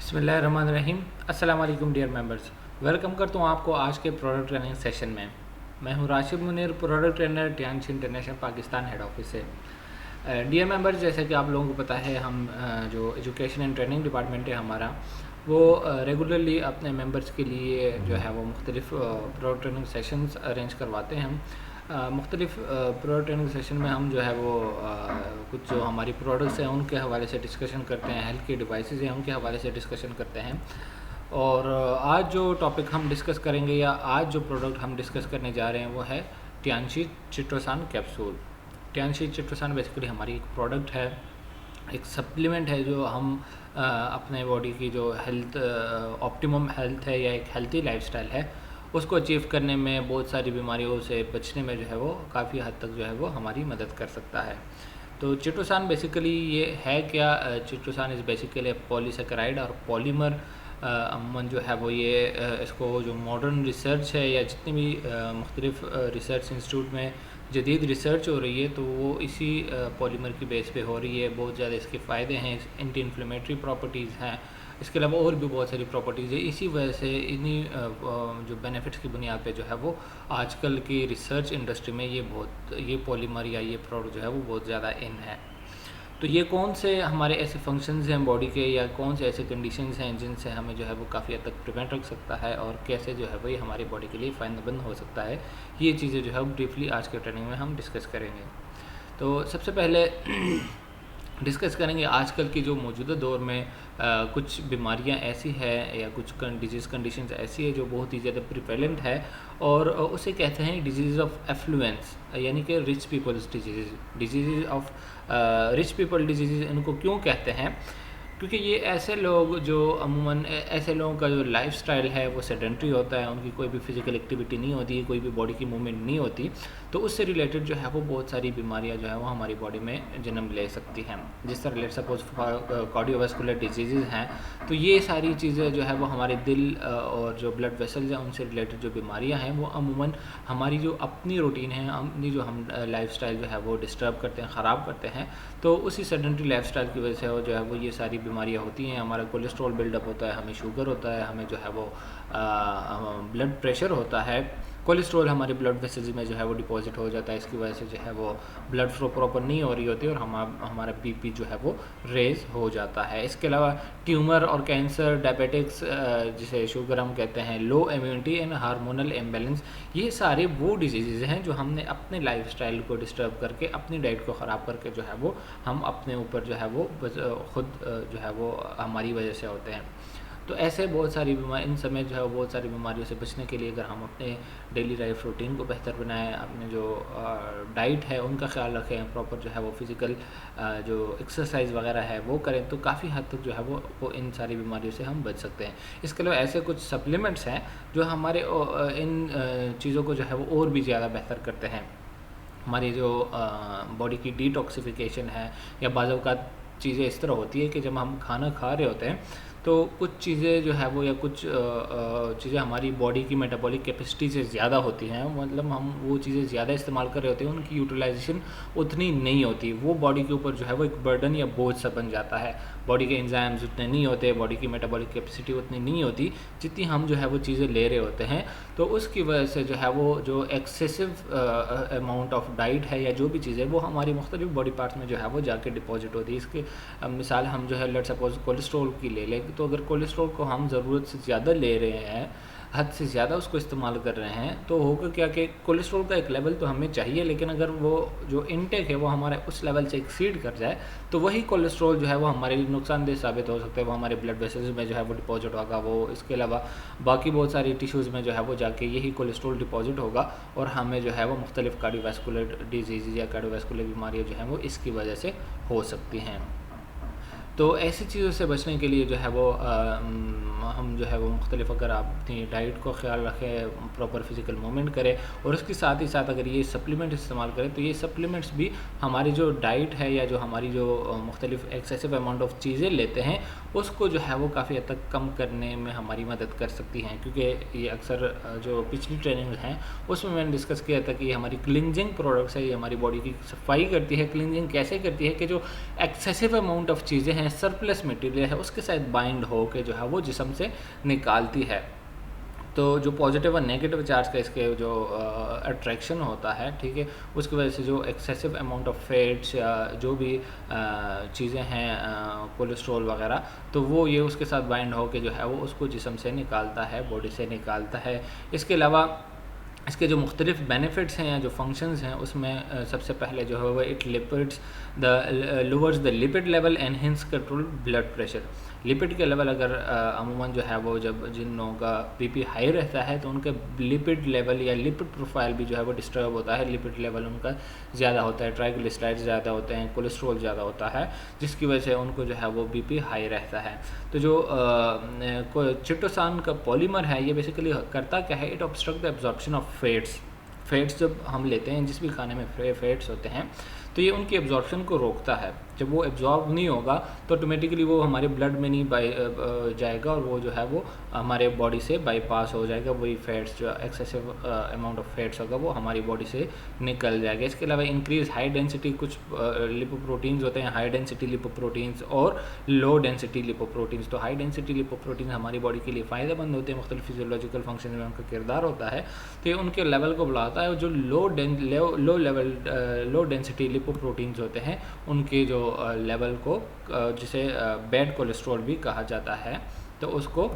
बिस्मिल्लाहिर्रहमानिर्रहीम। अस्सलाम वालेकुम डियर मेंबर्स, वेलकम करता हूँ आपको आज के प्रोडक्ट ट्रेनिंग सेशन में। मैं हूँ Rashid Munir, product trainer Tianshi international Pakistan head office से। डियर मेंबर्स, जैसे कि आप लोगों को पता है, हम जो एजुकेशन एंड ट्रेनिंग डिपार्टमेंट है हमारा, वो रेगुलरली अपने मेंबर्स के लिए जो है वो मुख्तलिफ प्रोडक्ट ट्रेनिंग सेशंस अरेंज करवाते हैं। मुख्तलिफ प्रोडक्ट ट्रेनिंग सेशन में हम जो है वो कुछ जो हमारी प्रोडक्ट्स हैं उनके हवाले से डिस्कशन करते हैं, हेल्थ के डिवाइसेस हैं उनके हवाले से डिस्कशन करते हैं। और आज जो टॉपिक हम डिस्कस करेंगे या आज जो प्रोडक्ट हम डिस्कस करने जा रहे हैं वो है टियांशी चिट्रोसान कैप्सूल। टियांशी चिट्रोसान बेसिकली हमारी एक प्रोडक्ट है, एक सप्लीमेंट है जो हम अपने बॉडी की जो हेल्थ ऑप्टिमम हेल्थ है या एक हेल्थी लाइफस्टाइल है उसको अचीव करने में, बहुत सारी बीमारियों से बचने में जो है वो काफ़ी हद तक जो है वो हमारी मदद कर सकता है। तो चिट्रोसान बेसिकली ये है क्या? चिट्रोसान इज़ बेसिकली पॉलीसेकेराइड और पॉलीमर। अमूमन जो है वो ये इसको जो मॉडर्न रिसर्च है या जितनी भी मुख्तलिफ रिसर्च इंस्टीट्यूट में जदीद रिसर्च हो रही है तो वो इसी पॉलीमर की बेस पे हो रही है। बहुत ज़्यादा इसके फ़ायदे हैं, एंटी इन्फ्लेमेटरी प्रॉपर्टीज़ हैं, इसके अलावा और भी बहुत सारी प्रॉपर्टीज़ है। इसी वजह से इन्हीं जो बेनिफिट्स की बुनियाद पे जो है वो आजकल की रिसर्च इंडस्ट्री में ये पॉलीमर या ये प्रोडक्ट जो है वो बहुत ज़्यादा इन है। तो ये कौन से हमारे ऐसे फंक्शंस हैं बॉडी के या कौन से ऐसे कंडीशंस हैं जिनसे हमें जो है वो काफ़ी हद तक प्रिवेंट रख सकता है और कैसे जो है वो ये हमारी बॉडी के लिए फ़ायदेमंद हो सकता है, ये चीज़ें जो है वो ब्रीफली आज के ट्रेनिंग में हम डिस्कस करेंगे। तो सबसे पहले डिस्कस करेंगे आजकल की जो मौजूदा दौर में कुछ बीमारियां ऐसी है या कुछ डिजीज़ कंडीशंस ऐसी है जो बहुत ही ज़्यादा प्रिवेलेंट है और उसे कहते हैं डिजीज़ ऑफ एफ्लुएंस, यानी कि rich peoples disease of rich people disease. इनको क्यों कहते हैं? क्योंकि ये ऐसे लोग जो अमूमन ऐसे लोगों का जो लाइफस्टाइल है वो सेडेंट्री होता है, उनकी कोई भी फिज़िकल एक्टिविटी नहीं होती, कोई भी बॉडी की मूवमेंट नहीं होती, तो उससे रिलेटेड जो है वो बहुत सारी बीमारियां जो है वो हमारी बॉडी में जन्म ले सकती हैं। जिस तरह लेट सपोज कार्डियोवास्कुलर डिजीज़ हैं, तो ये सारी चीज़ें जो है वो हमारे दिल और जो ब्लड वेसल्स हैं उनसे रिलेटेड जो बीमारियाँ हैं वो अमूमन हमारी जो अपनी रूटीन है, अपनी जो हम लाइफस्टाइल जो है वो डिस्टर्ब करते हैं, ख़राब करते हैं, तो उसी सेडेंट्री लाइफस्टाइल की वजह से जो है वो ये सारी बीमारियां होती हैं। हमारा कोलेस्ट्रॉल बिल्डअप होता है, हमें शुगर होता है, हमें जो है वो ब्लड प्रेशर होता है। कोलेस्ट्रॉल हमारे ब्लड वेसल्स में जो है वो डिपॉजिट हो जाता है, इसकी वजह से जो है वो ब्लड फ्लो प्रॉपर नहीं हो रही होती और हमारा बीपी जो है वो रेज हो जाता है। इसके अलावा ट्यूमर और कैंसर, डायबिटिक्स जिसे शुगर हम कहते हैं, लो इम्यूनिटी एंड हार्मोनल इम्बैलेंस, ये सारे वो डिजीज़ हैं जो हमने अपने लाइफस्टाइल को डिस्टर्ब करके, अपनी डाइट को ख़राब करके जो है वो हम अपने ऊपर जो है वो खुद जो है वो हमारी वजह से होते हैं। तो ऐसे बहुत सारी बीमारी, इन समय जो है वो बहुत सारी बीमारियों से बचने के लिए अगर हम अपने डेली लाइफ रूटीन को बेहतर बनाएं, अपने जो डाइट है उनका ख्याल रखें, प्रॉपर जो है वो फिज़िकल जो एक्सरसाइज वगैरह है वो करें, तो काफ़ी हद तक जो है वो इन सारी बीमारियों से हम बच सकते हैं। इसके अलावा ऐसे कुछ सप्लीमेंट्स हैं जो हमारे इन चीज़ों को जो है वो और भी ज़्यादा बेहतर करते हैं। हमारी जो बॉडी की डिटॉक्सिफिकेशन है, या बाज़ औक़ात चीज़ें इस तरह होती है कि जब हम खाना खा रहे होते हैं तो कुछ चीज़ें जो है वो या कुछ चीज़ें हमारी बॉडी की मेटाबॉलिक कैपेसिटी से ज़्यादा होती हैं, मतलब हम वो चीज़ें ज़्यादा इस्तेमाल कर रहे होते हैं, उनकी यूटिलाइजेशन उतनी नहीं होती, वो बॉडी के ऊपर जो है वो एक बर्डन या बोझ सा बन जाता है। बॉडी के एंजाइम्स उतने नहीं होते, बॉडी की मेटाबॉलिक कैपेसिटी उतनी नहीं होती जितनी हम जो है वो चीज़ें ले रहे होते हैं। तो उसकी वजह से जो है वो जो एक्सेसिव अमाउंट ऑफ डाइट है या जो भी चीज़ है वो हमारी मुख्तलिफ बॉडी पार्ट्स में जो है वो जाके डिपॉजिट होती है। इसके मिसाल हम जो है लेट सपोज कोलेस्ट्रॉल की ले लें, तो अगर कोलेस्ट्रॉल को हम ज़रूरत से ज़्यादा ले रहे हैं, हद से ज़्यादा उसको इस्तेमाल कर रहे हैं, तो होगा क्या कि कोलेस्ट्रॉल का एक लेवल तो हमें चाहिए, लेकिन अगर वो जो इनटेक है वो हमारे उस लेवल से एक्सीड कर जाए तो वही कोलेस्ट्रॉल जो है वो हमारे लिए नुकसानदेह साबित हो सकता है। वो हमारे ब्लड वेसल्स में जो है वो डिपॉजिट होगा, वो इसके अलावा बाकी बहुत सारी टिश्यूज़ में जो है वो जाके यही कोलेस्ट्रॉल डिपॉजिट होगा और हमें जो है वो मुख्तलिफ कार्डियोवास्कुलर डिजीज़ या कार्डियोवास्कुलर बीमारियाँ जो हैं वो इसकी वजह से हो सकती हैं। तो ऐसी चीज़ों से बचने के लिए जो है वो हम जो है वो मुख्तलिफ, अगर आप अपनी डाइट को ख्याल रखें, प्रॉपर फिज़िकल मूवमेंट करें और उसके साथ ही साथ अगर ये सप्लीमेंट इस्तेमाल करें, तो ये सप्लीमेंट्स भी हमारी जो डाइट है या जो हमारी जो मुख्तलिफ एक्सेसिव अमाउंट ऑफ चीज़ें लेते हैं उसको जो है वो काफ़ी हद तक कम करने में हमारी मदद कर सकती हैं। क्योंकि ये अक्सर जो पिछली ट्रेनिंग हैं उसमें मैंने डिस्कस किया था कि हमारी क्लिनजिंग प्रोडक्ट्स है, ये हमारी बॉडी की सफाई करती है। क्लिनजिंग कैसे करती है कि जो एक्सेसिव अमाउंट ऑफ चीज़ें हैं, सरप्लस मटेरियल है, उसके साथ बाइंड हो के जो है वो जिस्म से निकालती है। तो जो पॉजिटिव और नेगेटिव चार्ज का इसके जो अट्रैक्शन होता है, ठीक है, उसकी वजह से जो एक्सेसिव अमाउंट ऑफ फैट्स या जो भी चीज़ें हैं कोलेस्ट्रॉल वगैरह, तो वो ये उसके साथ बाइंड हो के जो है वो उसको जिस्म से निकालता है, बॉडी से निकालता है। इसके अलावा इसके जो मुख्तलिफ बेनिफिट्स हैं या जो फंक्शंस हैं उसमें सबसे पहले जो है वो it lipids the lowers the lipid level, enhance control blood pressure. Lipid के लेवल अगर अमूमन जो है वो जब जिन लोगों का बीपी हाई रहता है तो उनका लिपिड लेवल या लिपिड प्रोफाइल भी जो है वो डिस्टर्ब होता है, लिपिड लेवल उनका ज़्यादा होता है, ट्राइग्लिसराइड्स ज़्यादा होते हैं, कोलेस्ट्रॉल ज़्यादा होता है, जिसकी वजह से उनको जो है वो बीपी हाई रहता है। तो जो चिटोसान का पॉलीमर है ये बेसिकली करता क्या है, it obstruct the absorption of fats जब हम लेते हैं जिस भी खाने में फैट्स होते हैं तो ये उनकी एब्जॉर्प्शन को रोकता है। जब वो एब्जॉर्ब नहीं होगा तो ऑटोमेटिकली वो हमारे ब्लड में नहीं जाएगा और वो जो है वो हमारे बॉडी से बाईपास हो जाएगा, वही फैट्स जो एक्सेसिव अमाउंट ऑफ फैट्स होगा वो हमारी बॉडी से निकल जाएगा। इसके अलावा इंक्रीज हाई डेंसिटी कुछ लिपोप्रोटीन्स होते हैं, हाई डेंसिटी लिपोप्रोटीन्स और लो डेंसिटी लिपोप्रोटीन्स। तो हाई डेंसिटी लिपोप्रोटीन हमारी बॉडी के लिए फ़ायदेमंद होते हैं, मुख्तलिफ फिजियोलॉजिकल फंक्शन में उनका किरदार होता है, तो ये उनके लेवल को बढ़ाता है। और जो लो डेंसिटी लिपोप्रोटीन्स होते हैं उनके जो लेवल को जिसे बैड कोलेस्ट्रॉल भी कहा जाता है तो उसको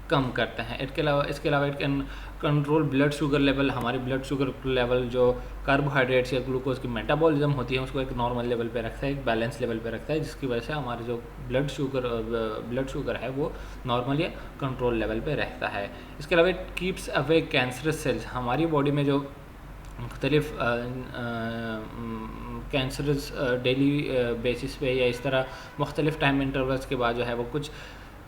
कम करते हैं। इसके अलावा it can control blood sugar level. हमारे ब्लड शुगर लेवल जो कार्बोहाइड्रेट्स या ग्लूकोज की मेटाबॉलिज्म होती है उसको एक नॉर्मल लेवल पे रखता है, एक बैलेंस लेवल पे रखता है, जिसकी वजह से हमारे जो ब्लड शुगर है वो नॉर्मल या कंट्रोल लेवल पे रहता है। इसके अलावा it keeps away cancerous cells. हमारी बॉडी में जो मुख्तलिफ कैंसरस डेली बेसिस पे या इस तरह मुख्तलिफ टाइम इंटरवल्स के बाद जो है वो कुछ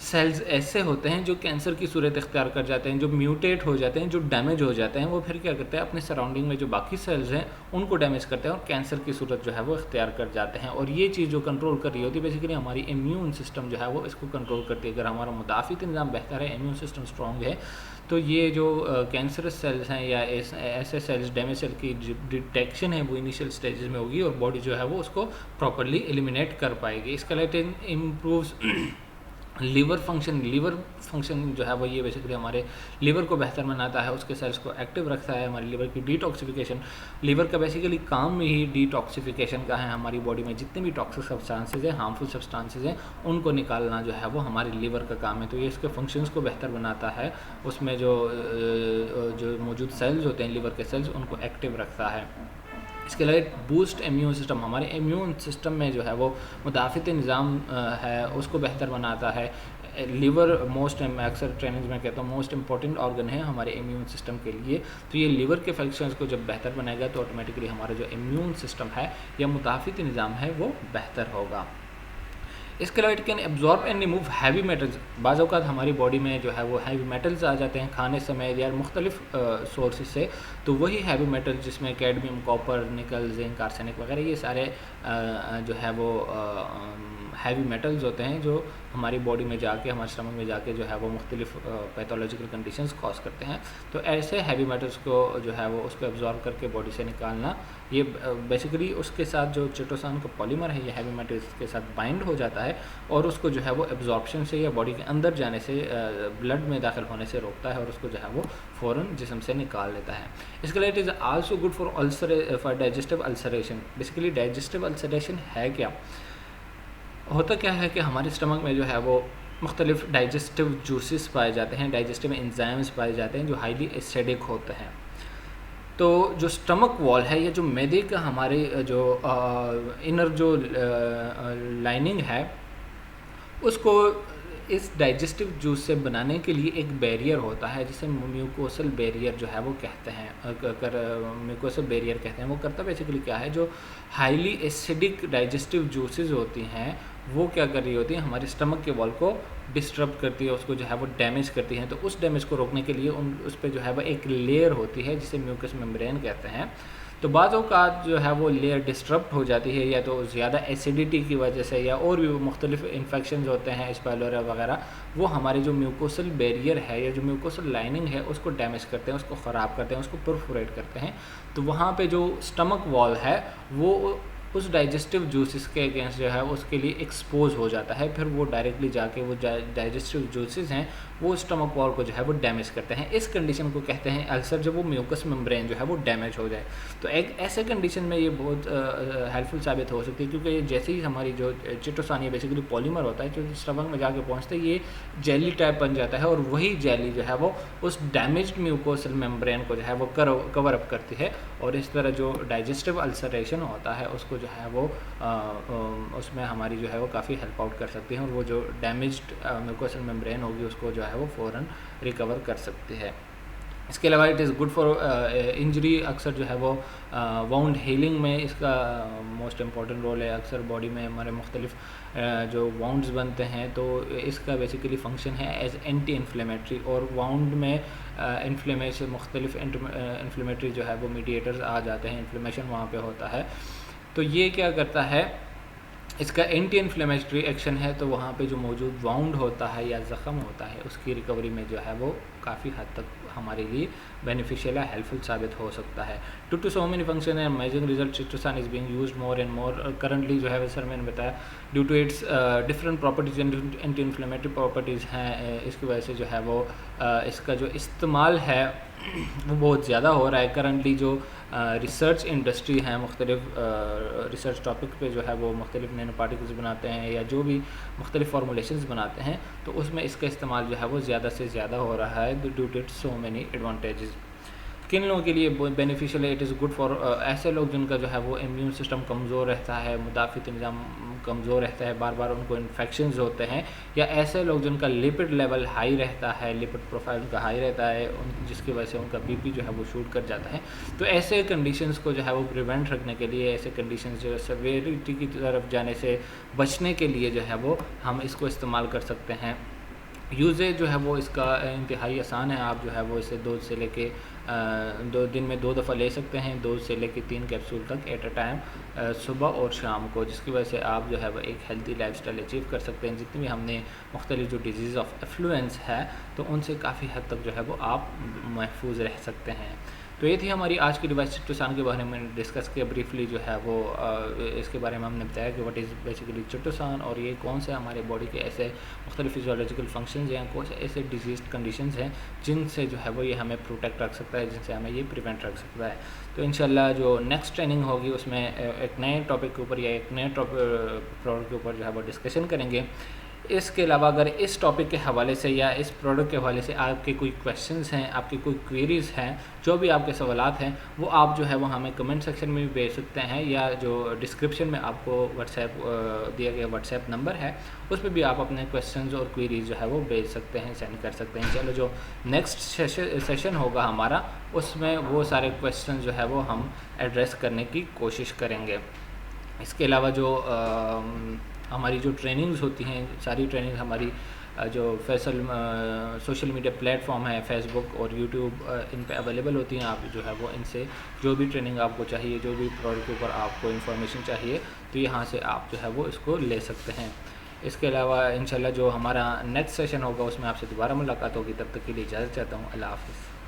सेल्स ऐसे होते हैं जो कैंसर की सूरत इख्तियार कर जाते हैं, जो म्यूटेट हो जाते हैं, जो डैमेज हो जाते हैं, वो फिर क्या करते हैं अपने सराउंडिंग में जो बाकी सेल्स हैं उनको डैमेज करते हैं और कैंसर की सूरत जो है वो इख्तियार कर जाते हैं। और ये चीज़ जो कंट्रोल कर रही होती है बेसिकली हमारी इम्यून सिस्टम जो है वो इसको कंट्रोल करती है। अगर हमारा मुदाफ़ित निज़ाम बेहतर है, इम्यून सिस्टम स्ट्रॉन्ग है, तो ये जो कैंसरस सेल्स हैं या ऐसे सेल्स डैमेज सेल की डिटेक्शन है वो इनिशियल स्टेजेस में होगी और बॉडी जो है वो उसको प्रॉपरली एलिमिनेट कर पाएगी। इसके अलावा इम्प्रूव्स लीवर फंक्शन जो है वो ये बेसिकली हमारे लीवर को बेहतर बनाता है, उसके सेल्स को एक्टिव रखता है, हमारे लीवर की डिटॉक्सिफिकेशन। लीवर का बेसिकली काम में ही डिटॉक्सिफिकेशन का है। हमारी बॉडी में जितने भी टॉक्सिक सब्सटेंसेस हैं, हार्मफुल सब्सटेंसेस हैं, उनको निकालना जो है वो हमारे लीवर का काम है। तो ये इसके फंक्शंस को बेहतर बनाता है, उसमें जो मौजूद सेल्स होते हैं लीवर के सेल्स उनको एक्टिव रखता है। इसके अलावा बूस्ट इम्यून सिस्टम। हमारे इम्यून सिस्टम में जो है वो मुदाफ़ित निज़ाम है उसको बेहतर बनाता है। लीवर अक्सर ट्रेनिंग में कहता हूँ मोस्ट इंपॉर्टेंट ऑर्गन है हमारे इम्यून सिस्टम के लिए। तो ये लीवर के फंक्शंस को जब बेहतर बनाएगा तो ऑटोमेटिकली हमारा जो इम्यून सिस्टम है या मुदाफ़ित निज़ाम है वो बेहतर होगा। इसके अलावा it can absorb and remove heavy metals. बाज़ औक़ात हमारी बॉडी में जो है वो हैवी मेटल्स आ जाते हैं खाने समय या मुख्तलिफ सोर्सेज से, तो वही हैवी मेटल जिसमें कैडमियम, कॉपर, निकल, जिंक, आर्सेनिक वगैरह ये सारे जो है वो हैवी मेटल्स होते हैं जो हमारी बॉडी में जाके हमारे स्टमक में जाके जो है वो मुख्तलिफ पैथोलॉजिकल कंडीशंस कॉज करते हैं। तो ऐसे हैवी मेटल्स को जो है वो उसको एब्जॉर्ब करके बॉडी से निकालना, ये बेसिकली उसके साथ जो चिटोसान का पॉलीमर है ये हैवी मेटल्स के साथ बाइंड हो जाता है और उसको जो है वो एब्जॉर्प्शन से या बॉडी के अंदर जाने से ब्लड में दाखिल होने से रोकता है और उसको जो है वो फ़ौरन जिस्म से निकाल लेता है। इसके लिए it is also good for digestive ulceration. Basically digestive ulceration है क्या, होता क्या है कि हमारे स्टमक में जो है वो मुख्तलिफ डाइजेस्टिव जूसेस पाए जाते हैं, डाइजेस्टिव एंजाइम्स पाए जाते हैं जो हाईली एसिडिक होते हैं। तो जो स्टमक वॉल है या जो मैदे का हमारे जो इनर जो लाइनिंग है उसको इस डाइजेस्टिव जूस से बनाने के लिए एक बैरियर होता है जिसे म्यूकोसल बैरियर जो है वो कहते हैं, म्यूकोसल बैरियर कहते हैं। वो करता बेसिकली क्या है, जो हाईली एसिडिक डाइजेस्टिव जूसेस होती हैं वो क्या कर रही होती है, हमारे स्टमक के वॉल को डिस्टर्ब करती है, उसको जो है वो डैमेज करती है। तो उस डैमेज को रोकने के लिए उस पर जो है वो एक लेयर होती है जिसे म्यूकस मेम्ब्रेन कहते हैं। तो बाज़ औक़ात जो है वो लेयर डिस्टर्ब हो जाती है, या तो ज़्यादा एसिडिटी की वजह से, या और भी मुख्तलिफ इन्फेक्शंस होते हैं स्पाइरोलिया वगैरह, वो हमारे जो म्यूकोसल बैरियर है या जो म्यूकोसल लाइनिंग है उसको डैमेज करते हैं, उसको ख़राब करते हैं, उसको परफोरेट करते हैं। तो वहाँ पे जो स्टमक वॉल है वो उस डाइजेस्टिव जूसेस के अगेंस्ट जो है उसके लिए एक्सपोज हो जाता है। फिर वो डायरेक्टली जाके वो डाइजेस्टिव जूसेस हैं वो स्टमक वॉल को जो है वो डैमेज करते हैं। इस कंडीशन को कहते हैं अल्सर, जब वो म्यूकस मेम्ब्रेन जो है वो डैमेज हो जाए। तो एक ऐसे कंडीशन में ये बहुत हेल्पफुल साबित हो सकती है, क्योंकि जैसे ही हमारी जो चिटोसान ये बेसिकली पॉलीमर होता है जो स्टमक में जाके पहुँचते ही ये जेली टाइप बन जाता है, और वही जेली जो है वो उस डैमेज्ड म्यूकोसल मेम्ब्रेन को जो है वो कवर अप करती है, और इस तरह जो डाइजेस्टिव अल्सरेशन होता है उसको जो है वो उसमें हमारी जो है वो काफ़ी हेल्प आउट कर सकती है, और वो जो डैमेज्ड म्यूकोसल मेम्ब्रेन होगी उसको जो है वो फ़ौरन रिकवर कर सकती है। इसके अलावा it is good for injury, अक्सर जो है वो वाउंड हीलिंग में इसका मोस्ट इम्पॉर्टेंट रोल है। अक्सर बॉडी में हमारे मुख्तलिफ जो वाउंड्स बनते हैं तो इसका बेसिकली फ़ंक्शन है एज एंटी इन्फ्लेमेटरी, और वाउंड में इन्फ्लेमेशन मुख्तलिफ इन्फ्लेमेटरी जो है वो मीडिएटर्स आ जाते हैं, इन्फ्लेमेशन वहाँ पे होता है। तो ये क्या करता है, इसका एंटी इन्फ्लेमेटरी एक्शन है, तो वहाँ पे जो मौजूद वाउंड होता है या ज़ख़म होता है उसकी रिकवरी में जो है वो काफ़ी हद तक हमारे लिए बेनिफिशियल है, हेल्पफुल साबित हो सकता है। टू सो मेनी फंक्शन है, amazing result, chitosan is being used more and more currently जो है सर मैंने बताया, due to its different properties, anti inflammatory properties हैं, इसकी वजह से जो है वो इसका जो इस्तेमाल है वो बहुत ज़्यादा हो रहा है। करंटली जो रिसर्च इंडस्ट्री है मुख्तलिफ रिसर्च टॉपिक पे जो है वो मुख्तलिफ नैनो पार्टिकल्स बनाते हैं या जो भी मुख्तलिफ फार्मूलेशंस बनाते हैं, तो उसमें इसका इस्तेमाल जो है वो ज़्यादा से ज़्यादा हो रहा है due to its so many advantages. किन लोगों के लिए बेनिफिशियल है, इट इज़ गुड फॉर ऐसे लोग जिनका जो है वो इम्यून सिस्टम कमज़ोर रहता है, मुदाफ़ित निज़ाम कमज़ोर रहता है, बार बार उनको इन्फेक्शंस होते हैं, या ऐसे लोग जिनका लिपिड लेवल हाई रहता है, लिपिड प्रोफाइल उनका हाई रहता है, जिसकी वजह से उनका बीपी जो है वो शूट कर जाता है। तो ऐसे कंडीशंस को जो है वो प्रिवेंट रखने के लिए, ऐसे कंडीशंस जो सेवेरिटी की तरफ जाने से बचने के लिए जो है वो हम इसको इस्तेमाल कर सकते हैं। यूज़ेज जो है वो इसका इंतहाई आसान है, आप जो है वो इसे 2 से लेके 2 दिन में 2 दफ़ा ले सकते हैं, 2 से लेके 3 कैप्सूल तक एट अ टाइम, सुबह और शाम को, जिसकी वजह से आप जो है वो एक हेल्दी लाइफस्टाइल अचीव कर सकते हैं। जितनी भी हमने मुख्तलिफ जो डिजीज़ ऑफ एफ्लुएंस है तो उनसे काफ़ी हद तक जो है वो आप महफूज रह सकते हैं। तो ये थी हमारी आज की डिवाइस चिटोसान के बारे में डिस्कस किया ब्रीफली जो है वो इसके बारे में हमने बताया कि व्हाट इज़ बेसिकली चिटोसान, और ये कौन से हमारे बॉडी के ऐसे मुख्तलिफ फिजियोलॉजिकल फंक्शंस हैं, कौन से ऐसे डिजीज कंडीशंस हैं जिनसे जो है वो ये हमें प्रोटेक्ट रख सकता है, जिनसे हमें ये प्रिवेंट रख सकता है। तो इंशाल्लाह जो नेक्स्ट ट्रेनिंग होगी उसमें एक नए टॉपिक के ऊपर या एक नए प्रोडक्ट के ऊपर जो है वो डिस्कशन करेंगे। इसके अलावा अगर इस टॉपिक के हवाले से या इस प्रोडक्ट के हवाले से आपके कोई क्वेश्चंस हैं, आपके कोई क्वेरीज़ हैं, जो भी आपके सवालात हैं, वो आप जो है वो हमें कमेंट सेक्शन में भी भेज सकते हैं, या जो डिस्क्रिप्शन में आपको व्हाट्सएप दिया गया व्हाट्सएप नंबर है उस पर भी आप अपने क्वेश्चंस और क्वेरीज़ जो है वो भेज सकते हैं, सेंड कर सकते हैं। चलो जो नेक्स्ट सेशन होगा हमारा उसमें वो सारे क्वेश्चन जो है वो हम एड्रेस करने की कोशिश करेंगे। इसके अलावा जो हमारी जो ट्रेनिंग्स होती हैं, सारी ट्रेनिंग हमारी जो सोशल मीडिया प्लेटफॉर्म है फेसबुक और यूट्यूब, इन पे अवेलेबल होती हैं। आप जो है वो इनसे जो भी ट्रेनिंग आपको चाहिए, जो भी प्रोडक्ट के ऊपर आपको इन्फॉर्मेशन चाहिए, तो यहाँ से आप जो है वो इसको ले सकते हैं। इसके अलावा इंशाल्लाह जो हमारा नेक्स्ट सेशन होगा उसमें आपसे दोबारा मुलाकात होगी। तब तक के लिए इजाज़त चाहता हूँ। अल्लाह हाफ़िज़।